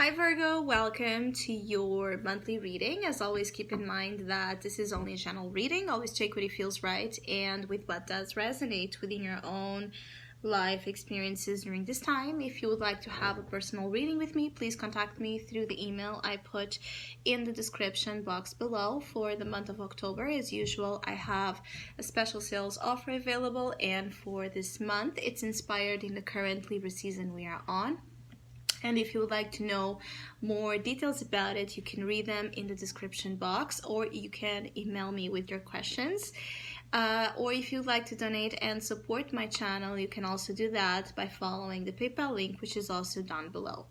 Hi Virgo, welcome to your monthly reading. As always, keep in mind that this is only a general reading. Always check what it feels right and with what does resonate within your own life experiences during this time. If you would like to have a personal reading with me, please contact me through the email I put in the description box below. For the month of October, as usual, I have a special sales offer available, and for this month, it's inspired in the current Libra season we are on. And if you would like to know more details about it, you can read them in the description box, or you can email me with your questions. Or if you'd like to donate and support my channel, you can also do that by following the PayPal link, which is also down below.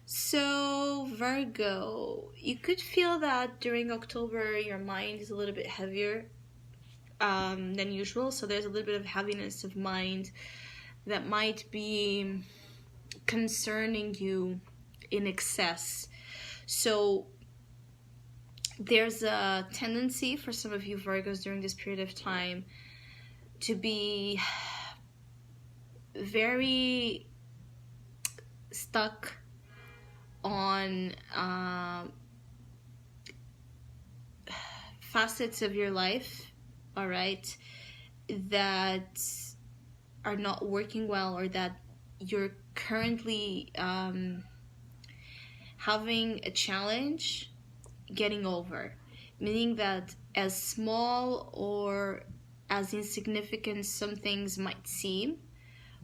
So Virgo, you could feel that during October your mind is a little bit heavier than usual. So there's a little bit of heaviness of mind that might be concerning you in excess. So there's a tendency for some of you Virgos during this period of time to be very stuck on facets of your life, all right, that are not working well, or that you're currently having a challenge getting over, meaning that as small or as insignificant some things might seem,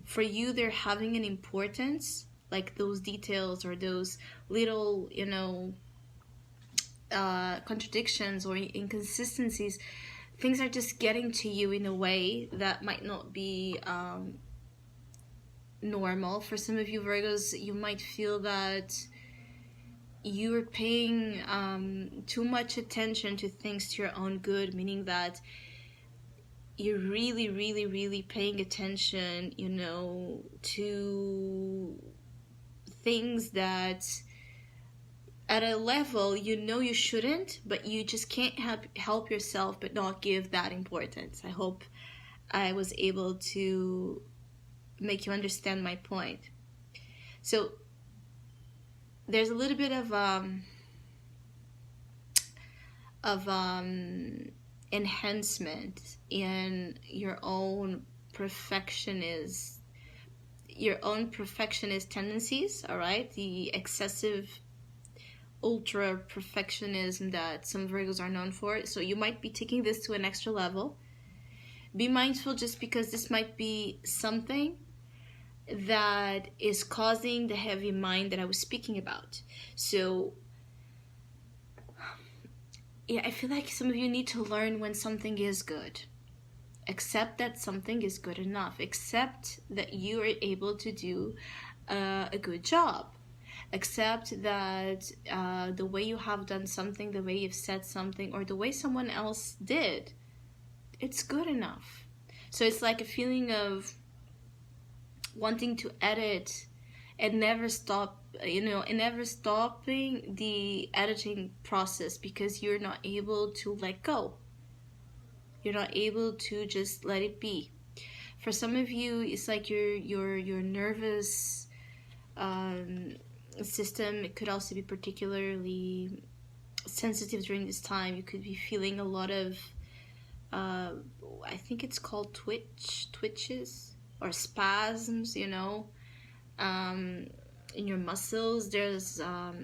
for you they're having an importance, like those details or those little, contradictions or inconsistencies. Things are just getting to you in a way that might not be normal. For some of you Virgos, you might feel that you're paying too much attention to things to your own good, meaning that you're really paying attention, to things that at a level you shouldn't, but you just can't help yourself but not give that importance. I hope I was able to make you understand my point. So there's a little bit of enhancement in your own perfectionist tendencies, all right? The excessive ultra perfectionism that some Virgos are known for. So you might be taking this to an extra level. Be mindful, just because this might be something that is causing the heavy mind that I was speaking about. So yeah, I feel like some of you need to learn when something is good. Accept that something is good enough. Accept that you are able to do a good job. Accept that the way you have done something, the way you've said something, or the way someone else did, it's good enough. So it's like a feeling of wanting to edit and never stop, and never stopping the editing process because you're not able to let go. You're not able to just let it be. For some of you, it's like your nervous system, it could also be particularly sensitive during this time. You could be feeling a lot of I think it's called twitches or spasms, in your muscles. There's a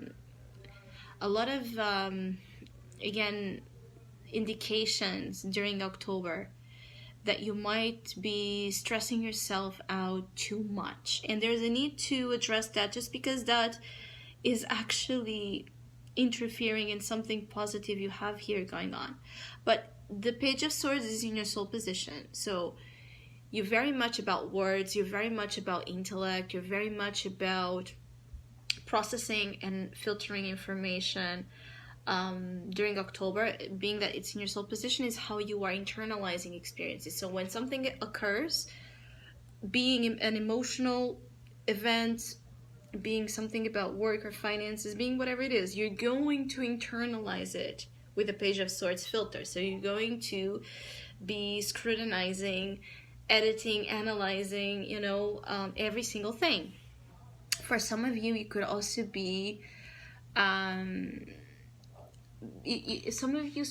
lot of again, indications during October that you might be stressing yourself out too much, and there's a need to address that, just because that is actually interfering in something positive you have here going on. But the Page of Swords is in your soul position, so you're very much about words, you're very much about intellect, you're very much about processing and filtering information. During October, being that it's in your soul position, is how you are internalizing experiences. So when something occurs, being an emotional event, being something about work or finances, being whatever it is, you're going to internalize it with a Page of Swords filter. So you're going to be scrutinizing, editing, analyzing, every single thing. For some of you, you could also be some of you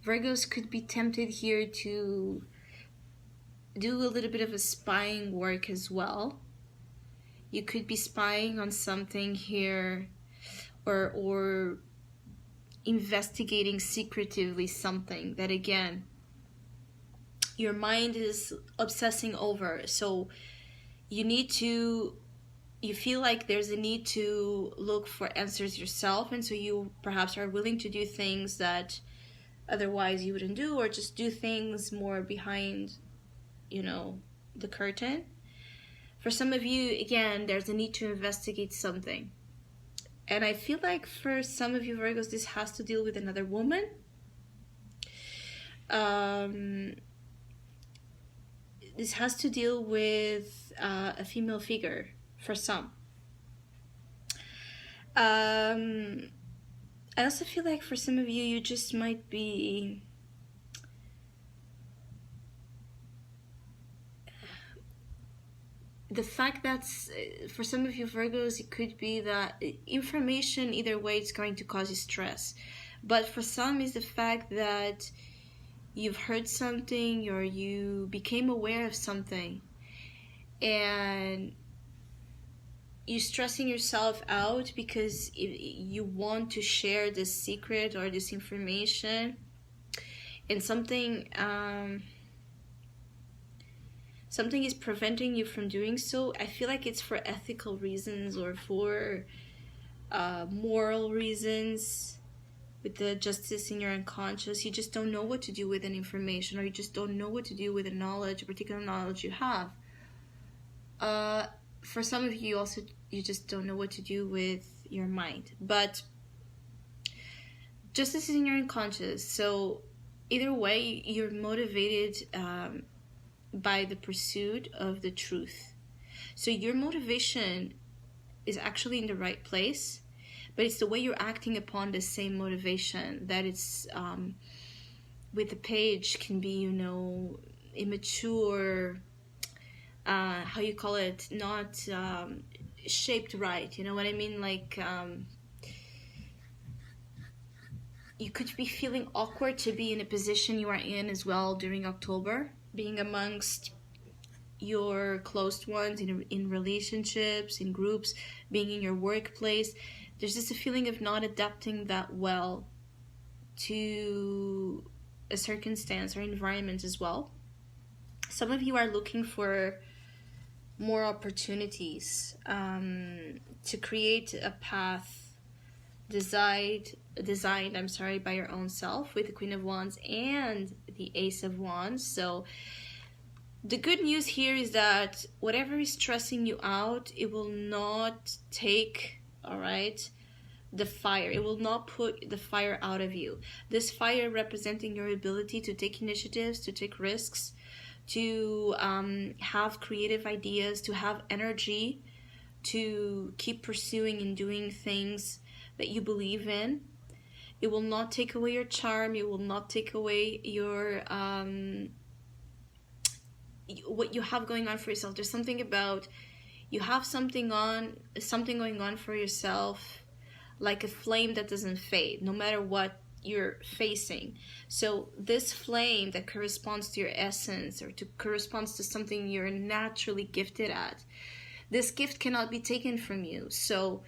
Virgos could be tempted here to do a little bit of a spying work as well. You could be spying on something here, or investigating secretively something that, again, your mind is obsessing over. So you feel like there's a need to look for answers yourself, and so you perhaps are willing to do things that otherwise you wouldn't do, or just do things more behind, the curtain. For some of you, again, there's a need to investigate something. And I feel like for some of you Virgos, this has to deal with another woman. This has to deal with a female figure for some. I also feel like for some of you, you just might be the fact that for some of you Virgos, it could be that information, either way, it's going to cause you stress. But for some, is the fact that you've heard something, or you became aware of something, and you're stressing yourself out because you want to share this secret or this information, and something is preventing you from doing so. I feel like it's for ethical reasons or for moral reasons. With the justice in your unconscious, you just don't know what to do with an information, or you just don't know what to do with a knowledge, a particular knowledge you have. For some of you also, you just don't know what to do with your mind. But justice is in your unconscious, so either way, you're motivated by the pursuit of the truth. So your motivation is actually in the right place, but it's the way you're acting upon the same motivation that it's with the page can be, immature, how you call it, not shaped right. You know what I mean? Like you could be feeling awkward to be in a position you are in as well during October, being amongst your close ones, in relationships, in groups, being in your workplace. There's just a feeling of not adapting that well to a circumstance or environment as well. Some of you are looking for more opportunities to create a path designed by your own self, with the Queen of Wands and the Ace of Wands. So the good news here is that whatever is stressing you out, it will not take, the fire. It will not put the fire out of you. This fire representing your ability to take initiatives, to take risks, to have creative ideas, to have energy, to keep pursuing and doing things that you believe in. It will not take away your charm. It will not take away your what you have going on for yourself. There's something about you have something going on for yourself, like a flame that doesn't fade, no matter what you're facing. So this flame that corresponds to your essence, or corresponds to something you're naturally gifted at, this gift cannot be taken from you. So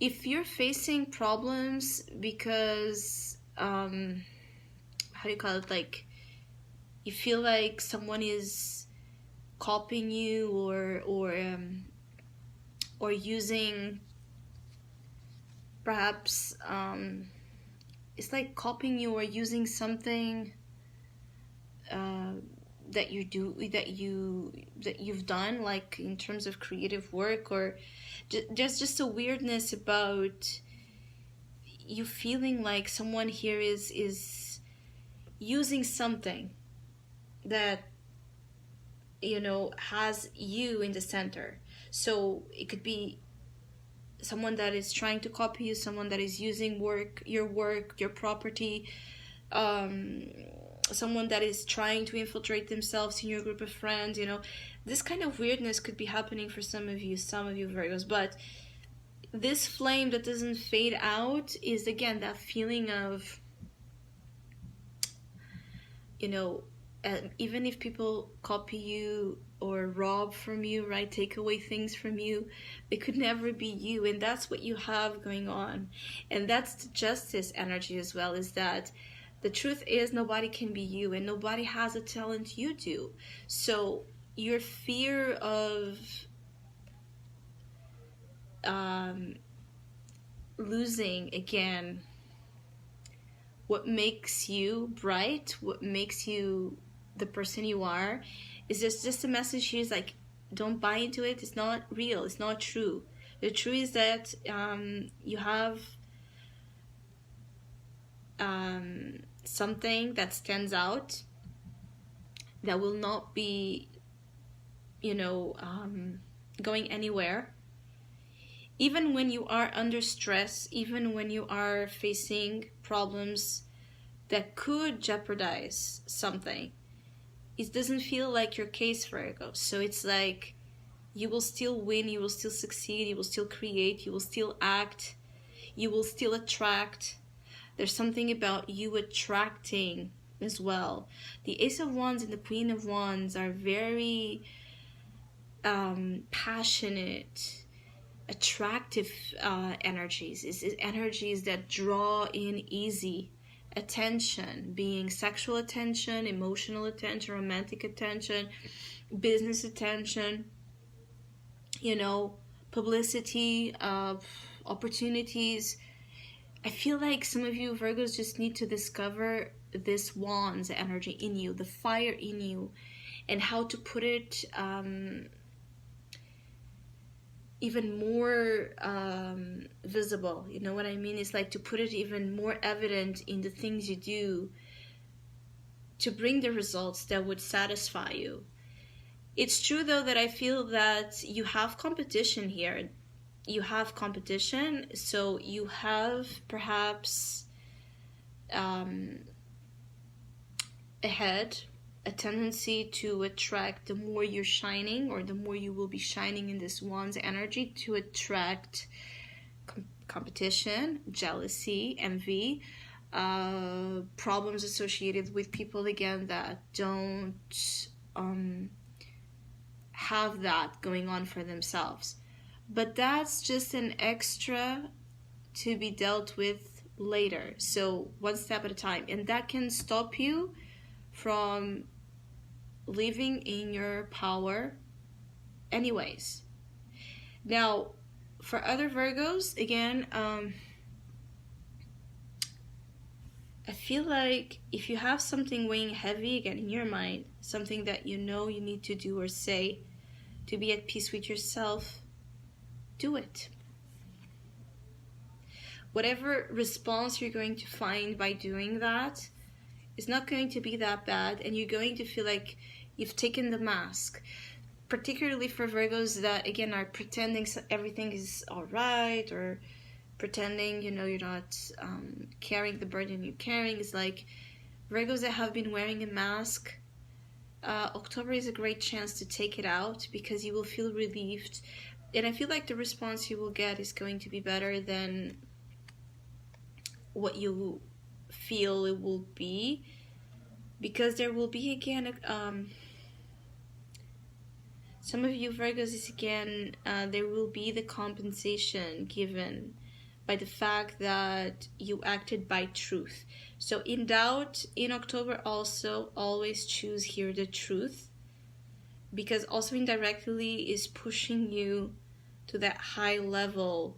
if you're facing problems because, how do you call it, like you feel like someone is copying you, or using, perhaps it's like copying you or using something that you've done, like in terms of creative work, or there's just a weirdness about you feeling like someone here is using something that has you in the center. So it could be someone that is trying to copy you, someone that is using your property, someone that is trying to infiltrate themselves in your group of friends, you know. This kind of weirdness could be happening for some of you Virgos, but this flame that doesn't fade out is, again, that feeling of, you know, even if people copy you or rob from you, right, take away things from you, it could never be you. And that's what you have going on. And that's the justice energy as well, is that the truth is nobody can be you, and nobody has a talent you do. So your fear of losing, again, what makes you bright, what makes you the person you are, is just a message here. Is like, don't buy into it. It's not real. It's not true. The truth is that you have something that stands out, that will not be, you know, going anywhere. Even when you are under stress, even when you are facing problems that could jeopardize something, it doesn't feel like your case, Virgo. So it's like, you will still win, you will still succeed, you will still create, you will still act, you will still attract. There's something about you attracting as well. The Ace of Wands and the Queen of Wands are very passionate, attractive energies. It's energies that draw in easy attention, being sexual attention, emotional attention, romantic attention, business attention, you know, publicity, opportunities. I feel like some of you Virgos just need to discover this Wands energy in you, the fire in you, and how to put it even more visible. You know what I mean? It's like to put it even more evident in the things you do to bring the results that would satisfy you. It's true, though, that I feel that you have competition here. You have competition, so you have perhaps ahead a tendency to attract, the more you're shining, or the more you will be shining in this Wands energy, to attract competition, jealousy, envy, problems associated with people, again, that don't have that going on for themselves. But that's just an extra to be dealt with later. So one step at a time. And that can stop you from living in your power anyways. Now, for other Virgos, again, I feel like if you have something weighing heavy, again, in your mind, something that you know you need to do or say to be at peace with yourself, do it. Whatever response you're going to find by doing that is not going to be that bad, and you're going to feel like you've taken the mask. Particularly for Virgos that, again, are pretending everything is all right, or pretending, you know, you're not carrying the burden you're carrying. It's like Virgos that have been wearing a mask. October is a great chance to take it out, because you will feel relieved. And I feel like the response you will get is going to be better than what you feel it will be, because there will be, again, some of you Virgos is, again, there will be the compensation given by the fact that you acted by truth. So in doubt, in October also, always choose here the truth, because also indirectly is pushing you to that high level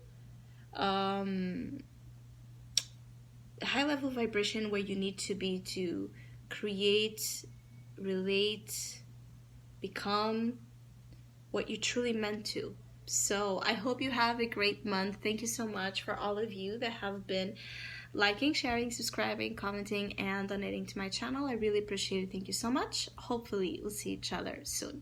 vibration where you need to be to create, relate, become what you truly meant to. So I hope you have a great month. Thank you so much for all of you that have been liking, sharing, subscribing, commenting, and donating to my channel. I really appreciate it. Thank you so much. Hopefully we'll see each other soon.